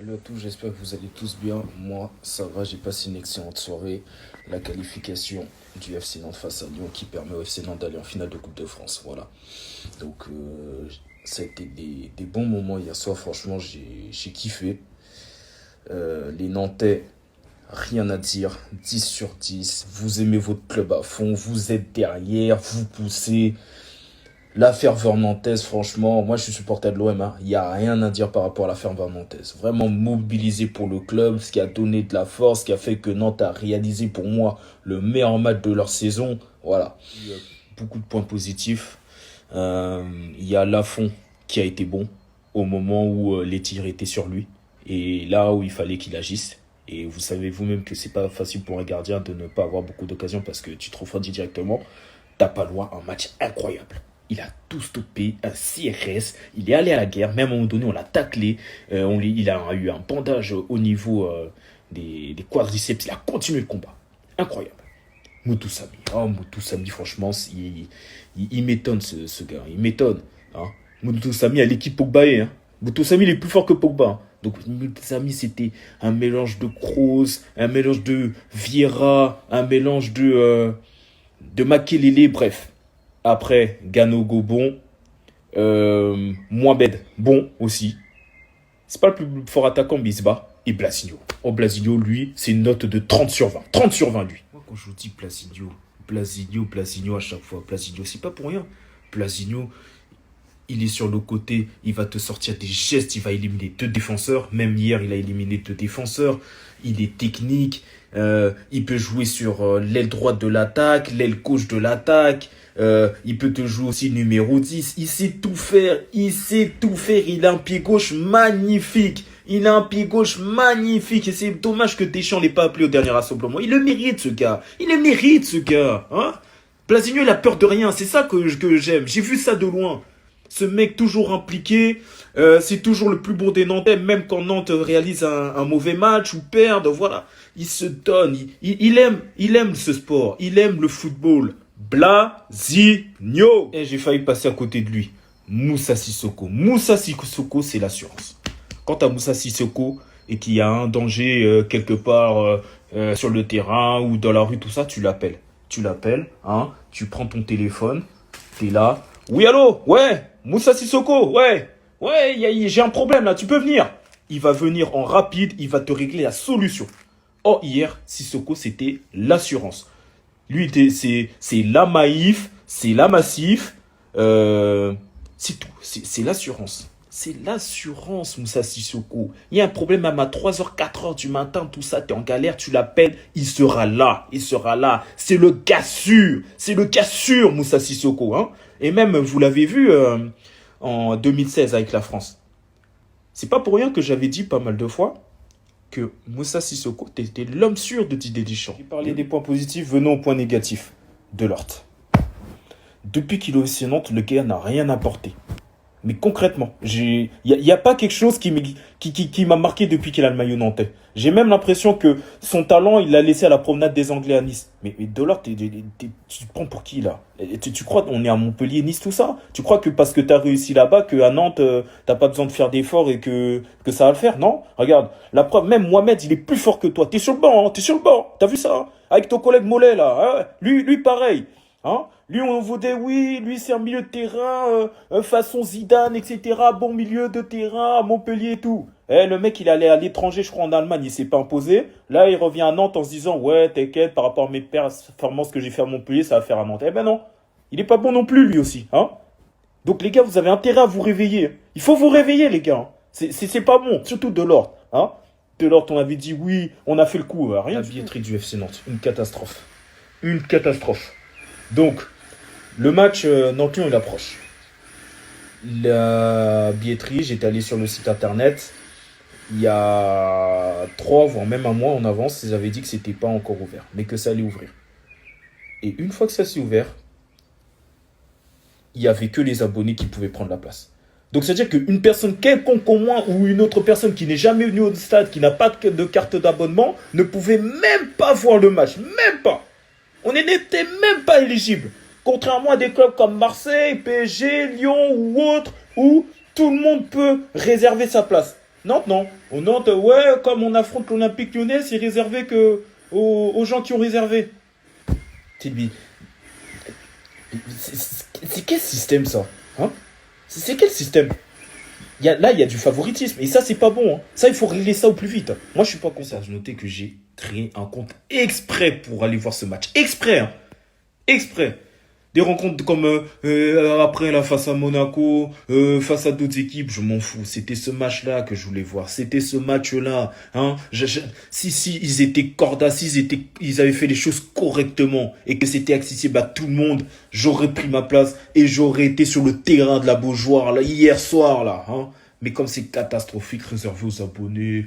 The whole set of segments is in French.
Salut à tous, j'espère que vous allez tous bien. Moi, ça va, j'ai passé une excellente soirée. La qualification du FC Nantes face à Lyon qui permet au FC Nantes d'aller en finale de Coupe de France. Voilà. Donc, ça a été des bons moments hier soir. Franchement, j'ai kiffé. Les Nantais, rien à dire. 10 sur 10. Vous aimez votre club à fond. Vous êtes derrière. Vous poussez. La ferveur nantaise, franchement, moi je suis supporter de l'OM, hein. Il n'y a rien à dire par rapport à la ferveur nantaise. Vraiment mobilisé pour le club, ce qui a donné de la force, ce qui a fait que Nantes a réalisé pour moi le meilleur match de leur saison. Voilà. Il y a beaucoup de points positifs. Il y a Lafont qui a été bon au moment où les tirs étaient sur lui. Et là où il fallait qu'il agisse. Et vous savez vous-même que c'est pas facile pour un gardien de ne pas avoir beaucoup d'occasions parce que tu te refroidis directement. T'as pas loin, un match incroyable. Il a tout stoppé, un CRS, il est allé à la guerre, même à un moment donné on l'a taclé, il a eu un bandage au niveau des quadriceps, il a continué le combat. Incroyable. Moutou Samy, franchement, il m'étonne ce gars, il m'étonne. Hein. Moutou Samy à l'équipe Pogba. Hein. Moutou Samy il est plus fort que Pogba. Hein. Donc Moutou Samy c'était un mélange de Kroos, un mélange de Vieira, un mélange de Makelele, bref. Après, Ganogo, bon. Mohamed, bon aussi. C'est pas le plus fort attaquant, mais il se bat. Et Blasinho. Oh, Blasinho, lui, c'est une note de 30 sur 20. 30 sur 20, lui. Moi, quand je vous dis Blasinho à chaque fois. Blasinho, c'est pas pour rien. Blasinho, il est sur le côté, il va te sortir des gestes, il va éliminer deux défenseurs. Même hier, il a éliminé deux défenseurs. Il est technique. Il peut jouer sur l'aile droite de l'attaque, l'aile gauche de l'attaque. Il peut te jouer aussi numéro 10. Il sait tout faire. Il sait tout faire. Il a un pied gauche magnifique. Il a un pied gauche magnifique. Et c'est dommage que Deschamps l'ait pas appelé au dernier rassemblement. Il le mérite, ce gars. Il le mérite, ce gars. Hein? Blasigno, il a peur de rien. C'est ça que j'aime. J'ai vu ça de loin. Ce mec toujours impliqué, c'est toujours le plus bon des Nantais, même quand Nantes réalise un mauvais match ou perd, voilà. Il se donne, il aime ce sport, il aime le football. Blasigno. Et j'ai failli passer à côté de lui. Moussa Sissoko. Moussa Sissoko, c'est l'assurance. Quand tu as Moussa Sissoko et qu'il y a un danger quelque part sur le terrain ou dans la rue, tout ça, tu l'appelles. Tu l'appelles, hein, tu prends ton téléphone, t'es là. Oui, allô? Ouais, Moussa Sissoko, ouais. Ouais, j'ai un problème là, tu peux venir. Il va venir en rapide, il va te régler la solution. Oh, hier, Sissoko, c'était l'assurance. Lui, c'est la Maïf, c'est la Massif. C'est tout, c'est l'assurance. C'est l'assurance, Moussa Sissoko. Il y a un problème même à 3h, 4h du matin, tout ça, t'es en galère, tu l'appelles, il sera là, il sera là. C'est le gars sûr, Moussa Sissoko. Hein. Et même, vous l'avez vu en 2016 avec la France. C'est pas pour rien que j'avais dit pas mal de fois que Moussa Sissoko était l'homme sûr de Didier Deschamps. J'ai parlé des points positifs, venons aux points négatifs. Delort. Depuis qu'il est au FC Nantes, le gars n'a rien apporté. Mais concrètement, il y a pas quelque chose qui m'a marqué depuis qu'il a le maillot nantais. J'ai même l'impression que son talent, il l'a laissé à la promenade des Anglais à Nice. Mais Delors, tu te prends pour qui là? Tu crois qu'on est à Montpellier, Nice, tout ça? Tu crois que parce que tu as réussi là-bas, qu'à Nantes, t'as pas besoin de faire d'efforts et que ça va le faire? Non? Regarde, la preuve, même Mohamed, il est plus fort que toi. T'es sur le banc, hein, t'es sur le banc. T'as vu ça? Hein, avec ton collègue Mollet là. Hein, lui pareil. Hein? Lui, on vous dit, oui, lui, c'est un milieu de terrain, façon Zidane, etc. Bon milieu de terrain, à Montpellier et tout. Le mec, il allait à l'étranger, je crois, en Allemagne, il s'est pas imposé. Là, il revient à Nantes en se disant, ouais, t'inquiète, par rapport à mes performances que j'ai fait à Montpellier, ça va faire à Nantes. Eh ben non, il est pas bon non plus, lui aussi. Hein. Donc, les gars, vous avez intérêt à vous réveiller. Il faut vous réveiller, les gars. C'est pas bon, surtout Delors. Hein. Delors, on avait dit, oui, on a fait le coup. Rien. La billetterie du FC Nantes, une catastrophe. Une catastrophe. Donc, le match Nantes-Lyon, il approche. La billetterie, j'étais allé sur le site internet. Il y a 3, voire même un mois en avance, ils avaient dit que c'était pas encore ouvert, mais que ça allait ouvrir. Et une fois que ça s'est ouvert, il n'y avait que les abonnés qui pouvaient prendre la place. Donc, c'est-à-dire qu'une personne quelconque au moins, ou une autre personne qui n'est jamais venue au stade, qui n'a pas de carte d'abonnement, ne pouvait même pas voir le match. Même pas. On n'était même pas éligible. Contrairement à des clubs comme Marseille, PSG, Lyon ou autres, où tout le monde peut réserver sa place. Nantes, non. Au Nantes, ouais, comme on affronte l'Olympique Lyonnais, c'est réservé que aux gens qui ont réservé. C'est c'est quel système ça, hein? C'est quel système? Là, il y a du favoritisme. Et ça, c'est pas bon, hein. Ça, il faut régler ça au plus vite. Moi, je suis pas content. J'ai noté que j'ai créé un compte exprès pour aller voir ce match. Exprès, hein. Exprès. Des rencontres comme après la face à Monaco, face à d'autres équipes, je m'en fous. C'était ce match-là que je voulais voir. C'était ce match-là. Hein. Si ils étaient cordas, ils avaient fait les choses correctement et que c'était accessible à tout le monde, j'aurais pris ma place et j'aurais été sur le terrain de la Beaujoire là, hier soir là. Hein. Mais comme c'est catastrophique, réservé aux abonnés,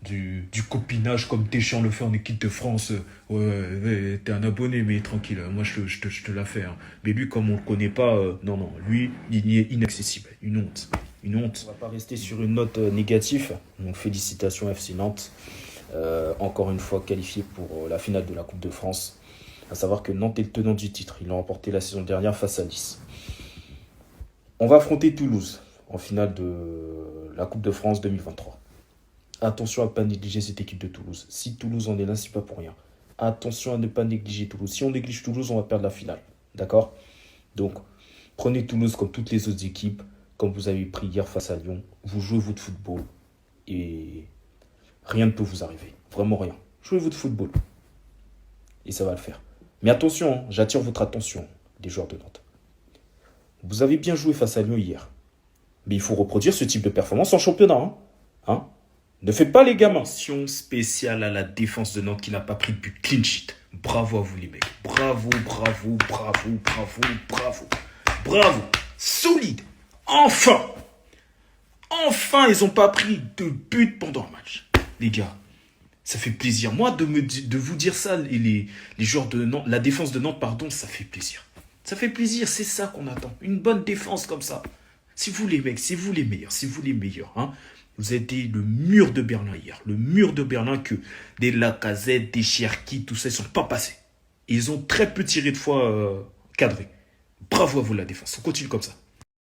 du copinage comme Deschamps le fait en équipe de France. Ouais, t'es un abonné, mais tranquille, moi je te la fais. Hein. Mais lui, comme on le connaît pas, non, non, lui, il est inaccessible. Une honte. Une honte. On va pas rester sur une note négative. Donc félicitations FC Nantes. Encore une fois qualifié pour la finale de la Coupe de France. À savoir que Nantes est le tenant du titre. Ils l'ont remporté la saison dernière face à Nice. On va affronter Toulouse en finale de la Coupe de France 2023. Attention à ne pas négliger cette équipe de Toulouse. Si Toulouse en est là, c'est pas pour rien. Attention à ne pas négliger Toulouse. Si on néglige Toulouse, on va perdre la finale. D'accord? Donc, prenez Toulouse comme toutes les autres équipes, comme vous avez pris hier face à Lyon. Vous jouez votre football et rien ne peut vous arriver. Vraiment rien. Jouez votre football et ça va le faire. Mais attention, hein, j'attire votre attention, les joueurs de Nantes. Vous avez bien joué face à Lyon hier. Mais il faut reproduire ce type de performance en championnat. Hein? Ne faites pas les gamins. Mention spéciale à la défense de Nantes qui n'a pas pris de but clean sheet. Bravo à vous les mecs. Bravo, bravo, bravo, bravo, bravo. Bravo. Solide. Enfin. Enfin, ils n'ont pas pris de but pendant le match. Les gars, ça fait plaisir. Moi, de vous dire ça, les joueurs de Nantes, la défense de Nantes, pardon, ça fait plaisir. Ça fait plaisir, c'est ça qu'on attend. Une bonne défense comme ça. C'est vous les mecs, c'est vous les meilleurs, c'est vous les meilleurs. Hein. Vous avez été le mur de Berlin hier. Le mur de Berlin que des Lacazette, des Cherki, tout ça, ils ne sont pas passés. Et ils ont très peu tiré de fois cadré. Bravo à vous la défense. On continue comme ça.